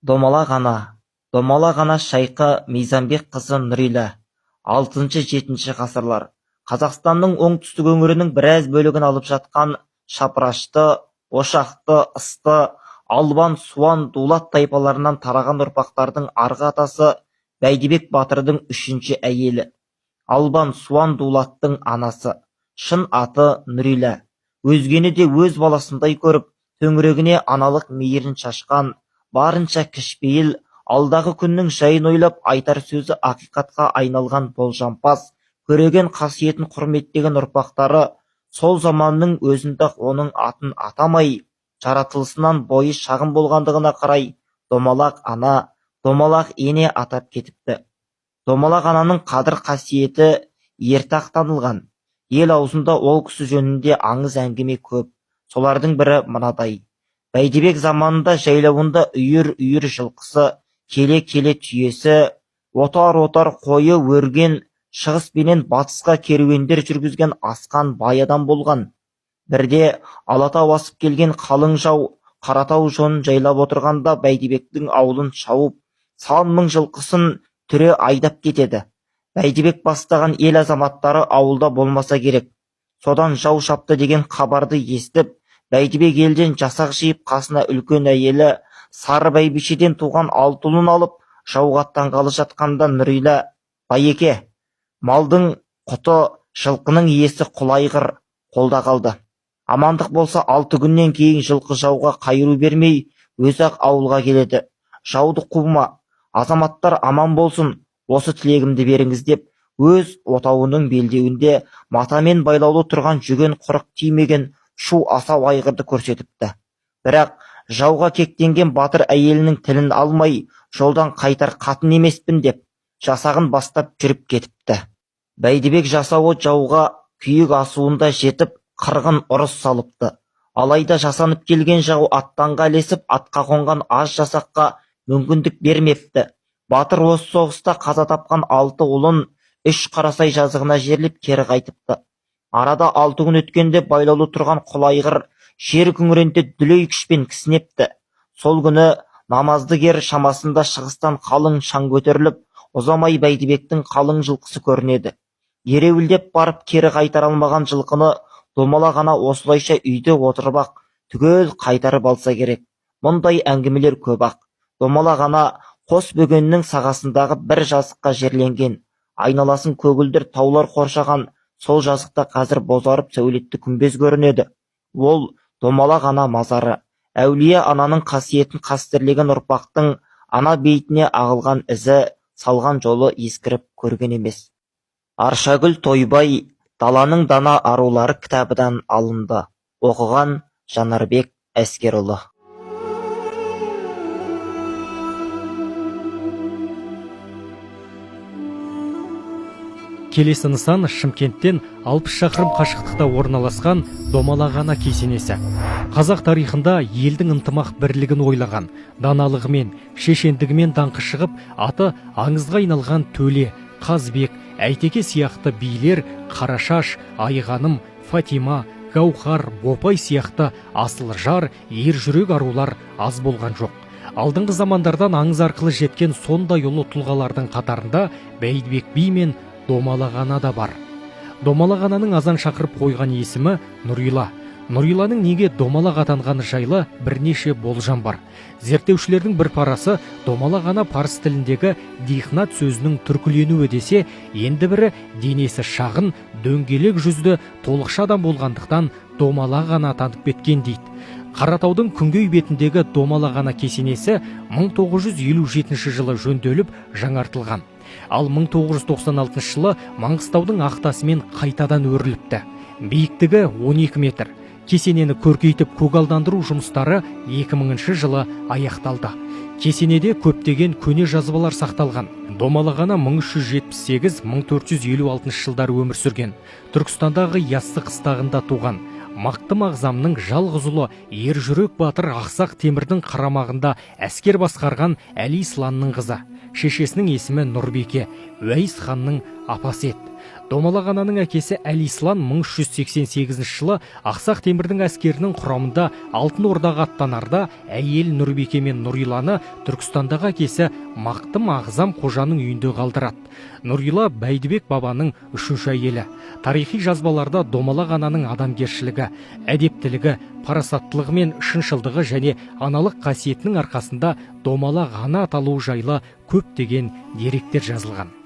Домалақ ана, домалақ ана шайқы Мейзамбек қызы Нұрила 6-7 ғасырлар Қазақстанның оңтүстік өңірінің біраз бөлігін алып жатқан Шапырашты, Ошақты, Ысты, Албан, Суан, Дулат тайпаларынан тараған ұрпақтардың арғы атасы Бәйдібек батырдың 3-ші әйелі. Албан, Суан, Дулаттың анасы. Шын аты Нұрила. Өзгені де өз баласындай көріп, төңірегіне аналық мейірін шашқан, барынша кішпейіл, алдағы күннің жайын ойлап айтар сөзі ақиқатқа айналған болжампаз, көреген қасиетін құрметтеген ұрпақтары сол заманның өзінде оның атын атамай, жаратылысынан бойы шағын болғандығына қарай домалақ ана, домалақ ене атап кетіпті. Домалақ ананың қадір қасиеті ертақ танылған. Ел аузында ол кісі жөнінде аңыз әңгіме көп. Солардың бірі мынадай. Бәйдібек заманында жайлауында үйір-үйір жылқысы, келе-келе түйесі, отар-отар қойы өрген, шығыс пенен батысқа керуендер жүргізген асқан бай адам болған. Бірде Алатау асып келген қалың жау Қаратау жонын жайлап отырғанда Бәйдібектің аулын шауып, сан мың жылқысын түре айдап кетеді. Бәйдібек бастаған ел азаматтары ауылда болмаса керек. Содан жау шапты деген хабарды естіп, Бәйдібек елден жасақ жиып қасына үлкен әйелі Сары бәйбішеден туған 6 ұлын алып, жауға аттанғалы жатқанда Нұрила: байеке, малдың құты, жылқының иесі Құлайғыр қолда қалды. Амандық болса 6 күннен кейін жылқы жауға қайыру бермей, өзі-ақ ауылға келеді. Жауды қума, азаматтар аман болсын, осы тілегімді беріңіз деп, өз отауының белдеуінде матамен байлаулы тұрған жүген құрық тимеген шу асау айғырды көрсетіпті. Бірақ жауға кектенген батыр әйелінің тілін алмай, жолдан қайтар қатын емеспін деп, жасағын бастап жүріп кетіпті. Бәйдібек жасауы жауға күйік асуында жетіп, қырғын ұрыс салыпты. Алайда жасанып келген жау аттанға ілесіп, атқа қонған аз жасаққа мүмкіндік бермепті. Батыр осы соғыста қаза тапқан 6 ұлын 3 Қарасай жазығына жерлеп кері қайтыпты. Арада 6 күн өткенде байлаулы тұрған Құлайғыр жер күңіренте дүлей күшпен кісінепті. Сол күні намаздыгер шамасында шығыстан қалың шаң көтеріліп, ұзамай Бәйдібектің қалың жылқысы көрінеді. Ереуілдеп барып кері қайтар алмаған жылқыны домалақ ана осылайша үйде отырып-ақ түгел қайтарып алса керек. Мұндай әңгімелер көп-ақ. Домалақ ана қос бөгеннің сағасындағы бір жазыққа жерленген. Айналасын көгілдір таулар қоршаған. Сол жазықта қазір бозарып сәулетті күмбез көрінеді. Ол домалақ ана мазары. Әулие ананың қасиетін қастерлеген ұрпақтың ана бейітіне ағылған ізі, салған жолы ескіріп көрген емес. Аршагүл Тойбай «Даланың дана арулары» кітабыдан алынды. Оқыған Жанарбек Әскерұлы. Келесі нысан Шымкенттен 60 шақырым қашықтықта орналасқан Домалақ ана кесенесі. Қазақ тарихында елдің ынтымақ бірлігін ойлаған, даналығымен, шешендігімен даңқы шығып, аты аңызға айналған Төле, Қазбек, Әйтеке сияқты билер Қарашаш, Айғаным, Фатима, Гаухар, Бопай сияқты асыл жар, ер жүрек арулар аз болған жоқ. Алдыңғы замандардан аңыз арқылы жеткен сондай ұлы тұлғалардың қатарында Бәйдібек би мен Домалақ ана да бар. Домалақ ананың азан шақырып қойған есімі Нұрила. Нұриланың неге домалақ атанғаны жайлы бірнеше болжам бар. Зерттеушілердің бір парасы Домалақ ана парсы тіліндегі дихнат сөзінің түркіленуі десе, енді бірі денесі шағын, дөңгелек жүзді, толықша адам болғандықтан Домалақ ана атанып кеткен дейді. Қаратаудың күнгей бетіндегі Домалақ ана кесенесі 1957 жылы жөнделіп жаңартылған. Ал 1996 жылы Маңғыстаудың ақтасымен қайтадан өріліпті. Биіктігі 12 метр. Кесенені көркейтіп көгалдандыру жұмыстары 2000 жылы аяқталды. Кесенеде көптеген көне жазбалар сақталған. Домалақ ана 1378-1456 жылдары өмір сүрген. Түркістандағы Яссы қыстағында туған. Мақтым ағзамның жалғыз ұлы ержүрек батыр Ақсақ Темірдің қарамағында әскер басқарған Әли Сланның қызы. Шешесінің есімі Нұрбеке, Уәйіс ханның апасы еді. Домалақ ананың әкесі Әли Слан 1388 жылы Ақсақ Темірдің әскерінің құрамында Алтын Ордаға аттанарда әйел Нұрбеке мен Нұриланы Түркістандағы әкесі Мақтым ағзам қожаның үйінде қалдырады. Нұрила Бәйдібек бабаның үшінші әйелі. Тарихи жазбаларда Домалақ ананың адамгершілігі, әдептілігі, парасаттылығы мен шыншылдығы және аналық қасиетінің арқасында Домалақ ана аталуы жайлы көптеген деректер жазылған.